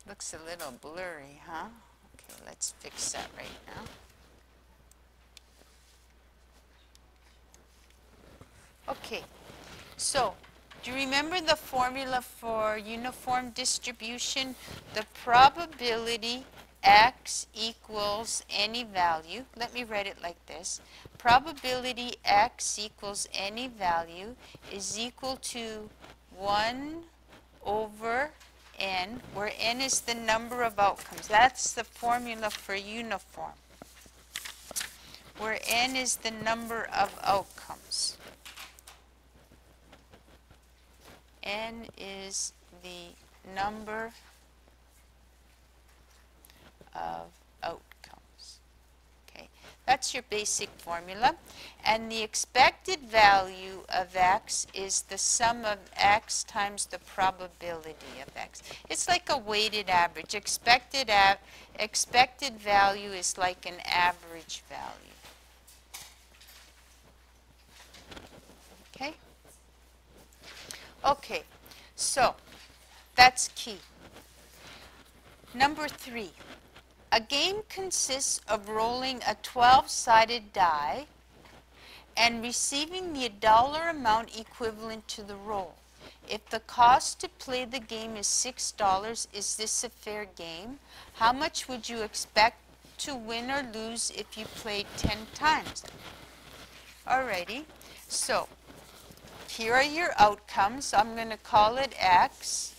Looks a little blurry, huh? Okay, let's fix that right now. Okay, so do you remember the formula for uniform distribution? The probability x equals any value. Let me write it like this. Probability x equals any value is equal to 1 over n, where n is the number of outcomes. That's the formula for uniform, where n is the number of outcomes. N is the number of outcomes. Okay, that's your basic formula. And the expected value of x is the sum of x times the probability of x. It's like a weighted average. Expected value is like an average value. Okay? Okay, so that's key. Number 3. A game consists of rolling a 12-sided die and receiving the dollar amount equivalent to the roll. If the cost to play the game is $6, is this a fair game? How much would you expect to win or lose if you played 10 times? Alrighty, so here are your outcomes. I'm going to call it x.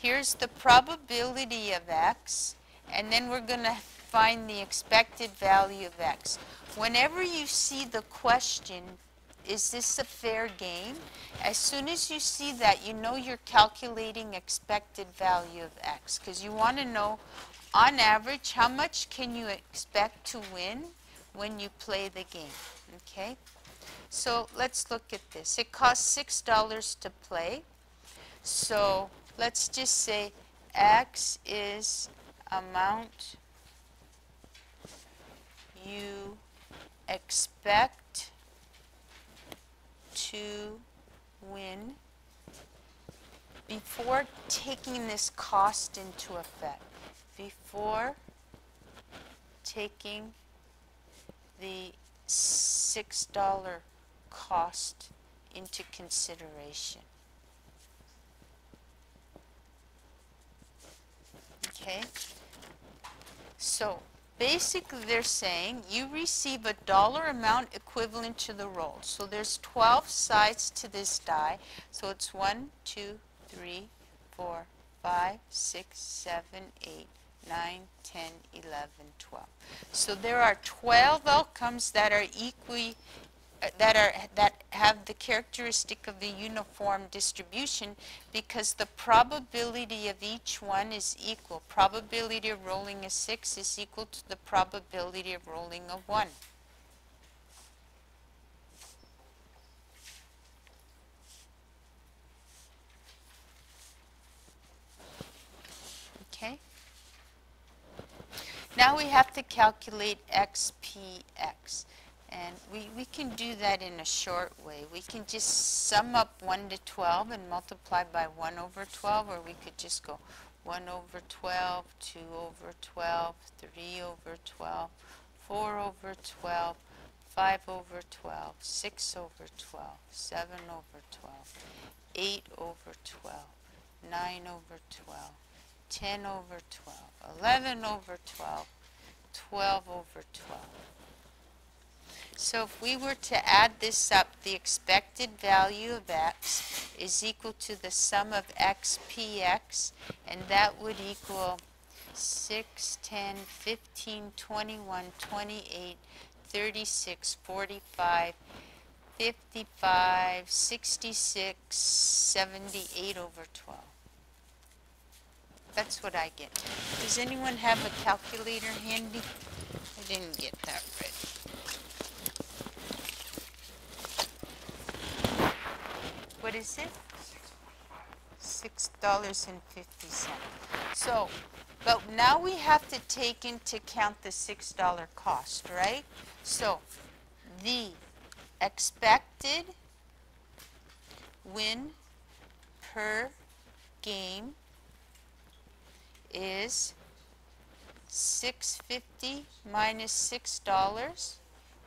Here's the probability of x, and then we're going to find the expected value of x. Whenever you see the question, is this a fair game? As soon as you see that, you know you're calculating expected value of x, because you want to know, on average, how much can you expect to win when you play the game, okay? So let's look at this. It costs $6 to play, so let's just say x is amount you expect to win before taking this cost into effect. Before taking the $6 cost into consideration. Okay, so basically they're saying you receive a dollar amount equivalent to the roll. So there's 12 sides to this die. So it's 1, 2, 3, 4, 5, 6, 7, 8, 9, 10, 11, 12. So there are 12 outcomes that are that have the characteristic of the uniform distribution, because the probability of each one is equal. Probability of rolling a 6 is equal to the probability of rolling a 1. Okay? Now we have to calculate XPX. And we can do that in a short way. We can just sum up 1 to 12 and multiply by 1 over 12, or we could just go 1 over 12, 2 over 12, 3 over 12, 4 over 12, 5 over 12, 6 over 12, 7 over 12, 8 over 12, 9 over 12, 10 over 12, 11 over 12, 12 over 12. So if we were to add this up, the expected value of x is equal to the sum of xpx, and that would equal 6, 10, 15, 21, 28, 36, 45, 55, 66, 78 over 12. That's what I get. Does anyone have a calculator handy? I didn't get that ready. What is it? $6.50. So, but now we have to take into account the $6 cost, right? So, the expected win per game is 6.50 minus $6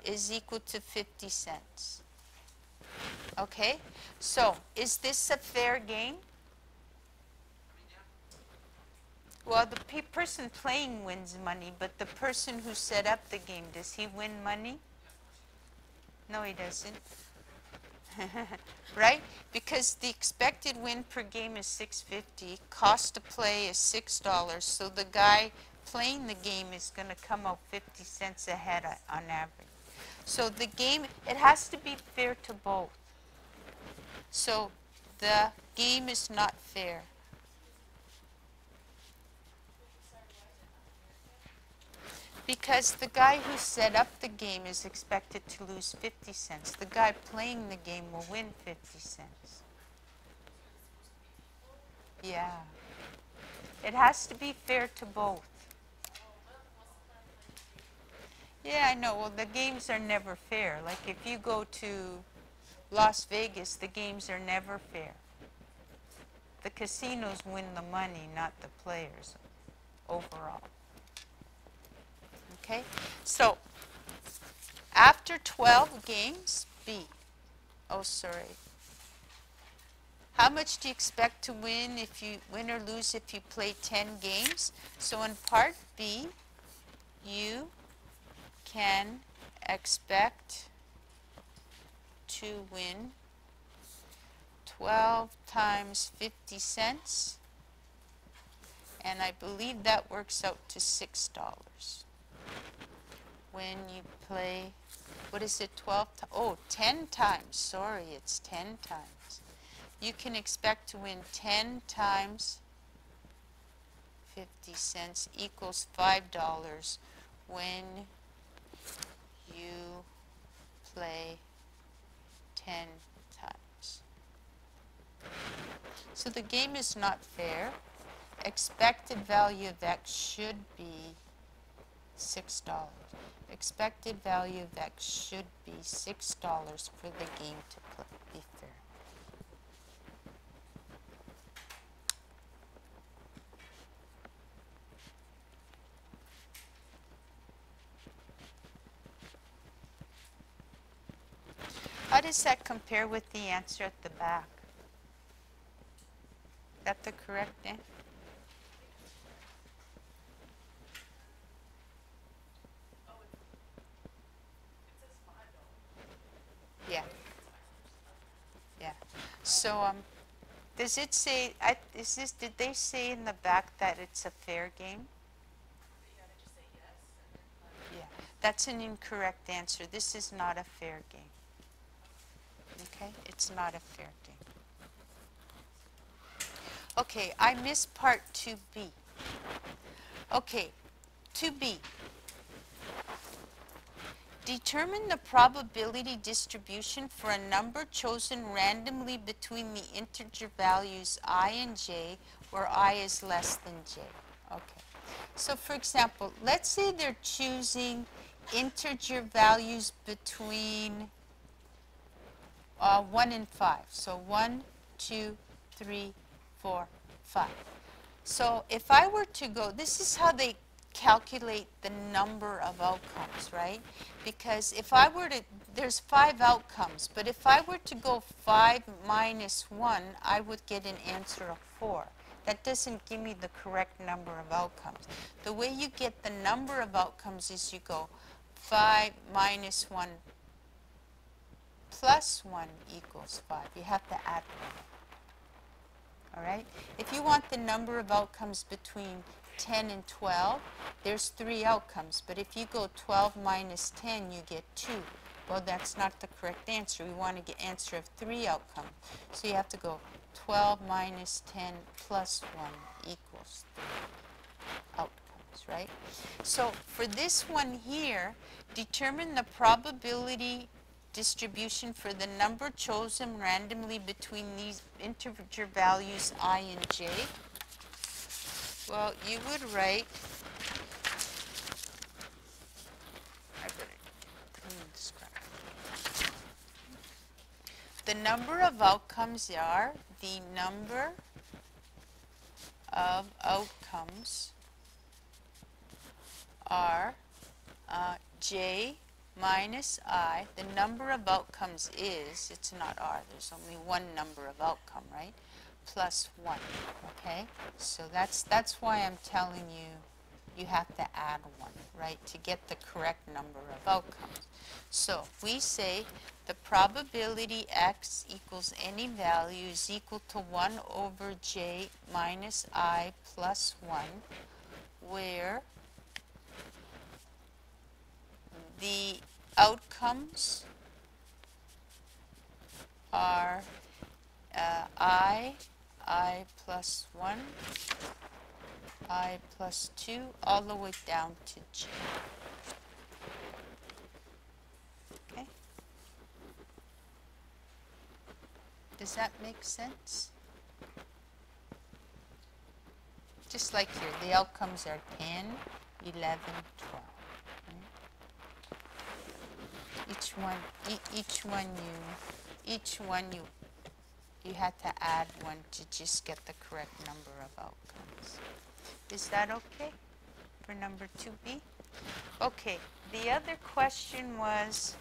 is equal to 50 cents. Okay, so is this a fair game? Well, the person playing wins money, but the person who set up the game, does he win money? No, he doesn't. Right? Because the expected win per game is $6.50, cost to play is $6, so the guy playing the game is going to come out 50 cents ahead on average. So the game, it has to be fair to both. So the game is not fair. Because the guy who set up the game is expected to lose 50 cents. The guy playing the game will win 50 cents. Yeah. It has to be fair to both. Yeah, I know. Well, the games are never fair. Like if you go to Las Vegas, the games are never fair. The casinos win the money, not the players overall. Okay? So, after 12 games, B. Oh, sorry. How much do you expect to win if you win or lose if you play 10 games? So in part B, you can expect to win 12 times 50 cents, and I believe that works out to $6 when you play, what is it, 10 times, sorry, it's 10 times. You can expect to win 10 times 50 cents equals $5 when you play 10 times. So the game is not fair. Expected value of X should be $6. Expected value of X should be $6 for the game to be fair. How does that compare with the answer at the back? Is that the correct answer? Yeah. Yeah. So, does it say, did they say in the back that it's a fair game? Yeah. That's an incorrect answer. This is not a fair game. Okay? It's not a fair game. Okay, I missed part 2B. Okay, 2B. Determine the probability distribution for a number chosen randomly between the integer values I and j, where I is less than j. Okay. So for example, let's say they're choosing integer values between 1 and 5. So 1, 2, 3, 4, 5. So if I were to go, this is how they calculate the number of outcomes, right? Because if I were to, there's 5 outcomes, but if I were to go 5 minus 1, I would get an answer of 4. That doesn't give me the correct number of outcomes. The way you get the number of outcomes is you go 5 minus 1 plus 1 equals 5. You have to add 1. All right? If you want the number of outcomes between 10 and 12, there's 3 outcomes. But if you go 12 minus 10, you get 2. Well, that's not the correct answer. We want to get answer of 3 outcomes. So you have to go 12 minus 10 plus 1 equals 3 outcomes, right? So for this one here, determine the probability distribution for the number chosen randomly between these integer values I and j. Well, you would write, I better clean this crap. The number of outcomes are the number of outcomes are j minus I. The number of outcomes is, it's not r, there's only one number of outcome, right? Plus 1, okay? So that's why I'm telling you you have to add 1, right, to get the correct number of outcomes. So we say the probability x equals any value is equal to 1 over j minus I plus 1, where the outcomes are I plus 1, I plus 2, all the way down to j. Okay? Does that make sense? Just like here, the outcomes are 10, 11, 12. Right? Each one you had to add 1 to just get the correct number of outcomes. Is that okay for number 2B? Okay, the other question was,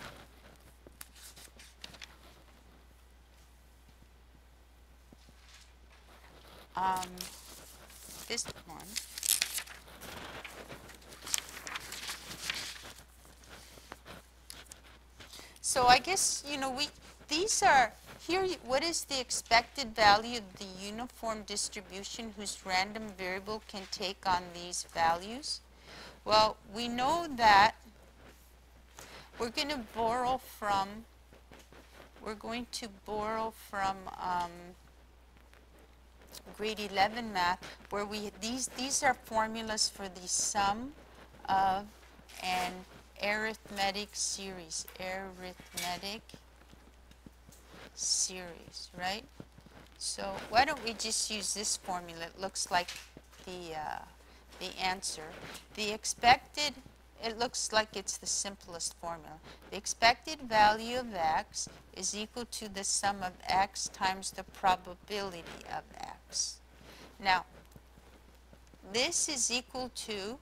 this one. So I guess, these are, here, what is the expected value of the uniform distribution whose random variable can take on these values? Well, we know that we're going to borrow from grade 11 math, where these are formulas for the sum of an arithmetic series, right? So why don't we just use this formula? It looks like the answer. It looks like it's the simplest formula. The expected value of x is equal to the sum of x times the probability of x. Now, this is equal to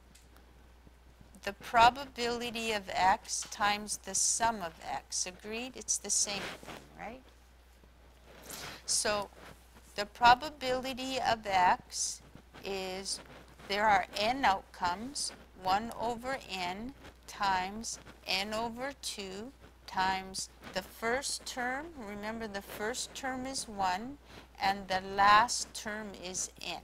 the probability of x times the sum of x. Agreed? It's the same thing, right? So the probability of x is, there are n outcomes, 1 over n times n over 2 times the first term. Remember, the first term is 1 and the last term is n.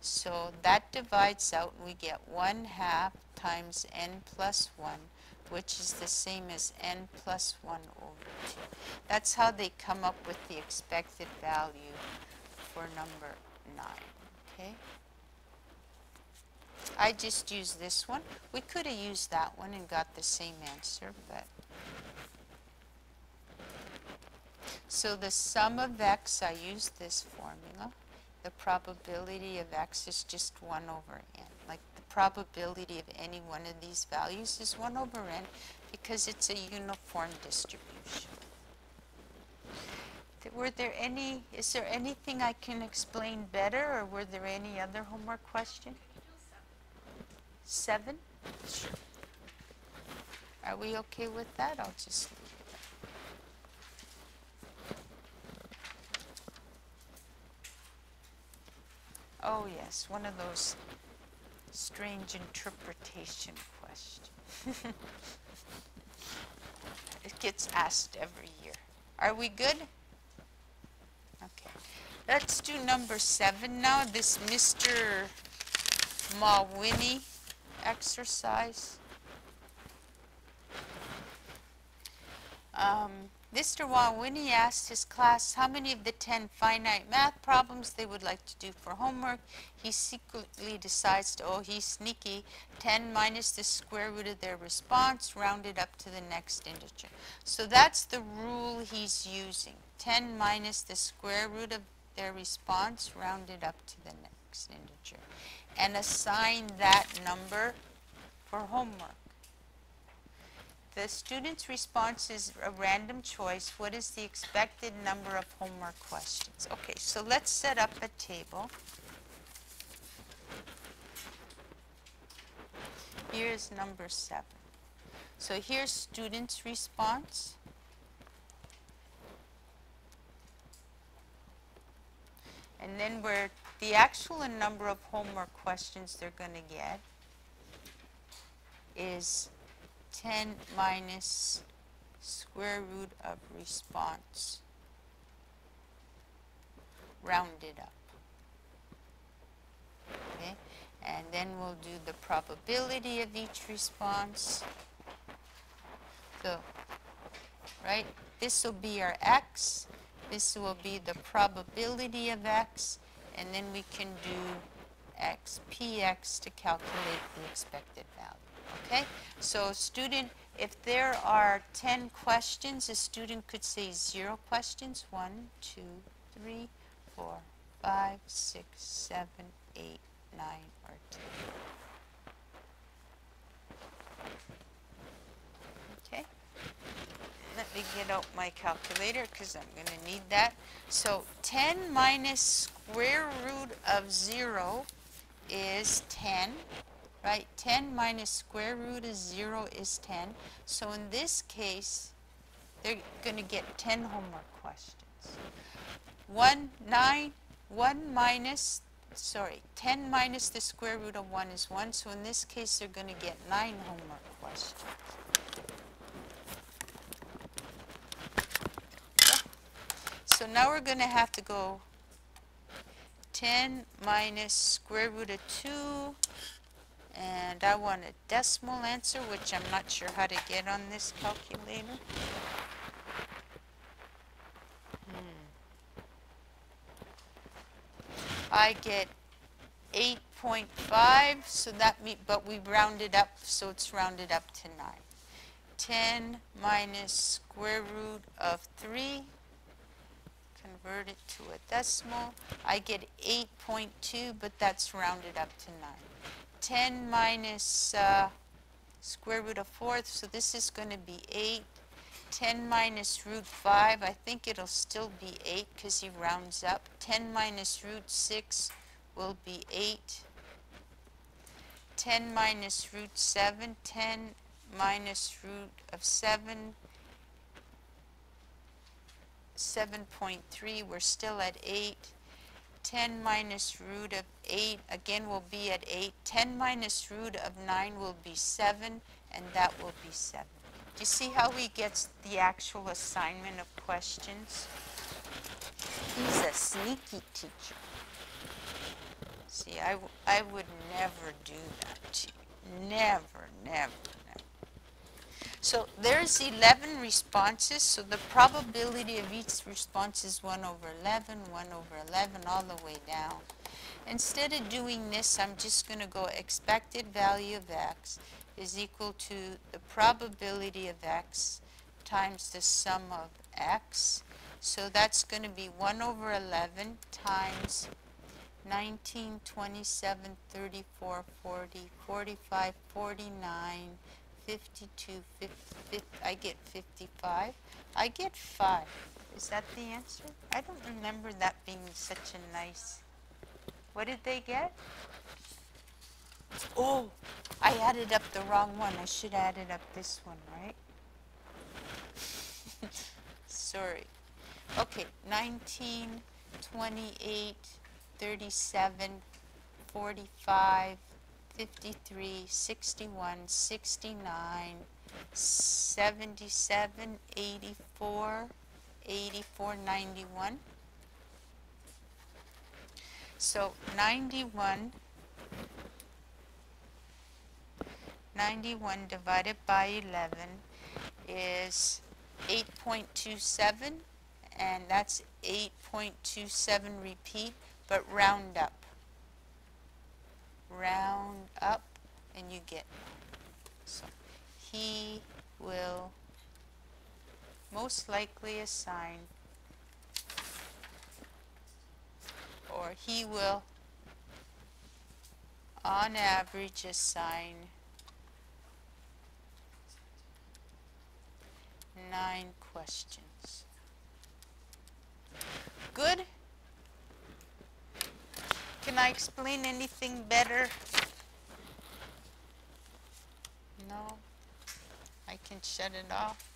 So that divides out and we get 1/2 times n plus 1, which is the same as n plus 1 over 2. That's how they come up with the expected value for number 9, okay? I just used this one. We could have used that one and got the same answer, but... So the sum of x, I used this formula. The probability of x is just 1 over n. Like the probability of any one of these values is 1 over n because it's a uniform distribution. Is there anything I can explain better, or were there any other homework questions? 7? Sure. Are we okay with that? I'll just leave it. Oh yes, one of those strange interpretation questions. It gets asked every year. Are we good? Okay. Let's do number 7 now, this Mr. Mawhinney exercise. Mr. Mawhinney asked his class how many of the 10 finite math problems they would like to do for homework. He secretly decides to, oh, he's sneaky, 10 minus the square root of their response, rounded up to the next integer. So that's the rule he's using. 10 minus the square root of their response, rounded up to the next integer. And assign that number for homework. The student's response is a random choice. What is the expected number of homework questions? Okay, so let's set up a table. Here's number 7. So here's student's response. And then where the actual number of homework questions they're going to get is 10 minus square root of response, rounded up. Okay? And then we'll do the probability of each response. So, right, this will be our x, this will be the probability of x, and then we can do px to calculate the expected value. Okay? So student, if there are 10 questions, a student could say 0 questions. 1, 2, 3, 4, 5, 6, 7, 8, 9, or 10. Okay? Let me get out my calculator because I'm going to need that. So 10 minus square root of 0 is 10, right? 10 minus square root of 0 is 10. So in this case, they're going to get 10 homework questions. 10 minus the square root of 1 is 1. So in this case, they're going to get 9 homework questions. So now we're going to have to go 10 minus square root of 2, and I want a decimal answer, which I'm not sure how to get on this calculator. I get 8.5, so that means, but we rounded up, so it's rounded up to 9. 10 minus square root of 3. Convert it to a decimal. I get 8.2, but that's rounded up to 9. 10 minus square root of 4, so this is going to be 8. 10 minus root 5, I think it'll still be 8 because he rounds up. 10 minus root 6 will be 8. 10 minus root 7, 10 minus root of 7, 7.3, we're still at 8. 10 minus root of 8, again, will be at 8. 10 minus root of 9 will be 7, and that will be 7. Do you see how he gets the actual assignment of questions? He's a sneaky teacher. See, I would never do that to you. Never, never. So there's 11 responses, so the probability of each response is 1 over 11, 1 over 11, all the way down. Instead of doing this, I'm just going to go expected value of x is equal to the probability of x times the sum of x. So that's going to be 1 over 11 times 19, 27, 34, 40, 45, 49, 52, 50, I get 55. I get 5. Is that the answer? I don't remember that being such a nice... What did they get? Oh, I added up the wrong one. I should have added up this one, right? Sorry. Okay, 19, 28, 37, 45, 53, 61, 69, 77, 84, 84, 91. So 91 divided by 11 is 8.27, and that's 8.27 repeat, but round up. Round up, and you get 9. So he will most likely assign, or he will on average assign 9 questions. Good? Can I explain anything better? No. I can shut it off.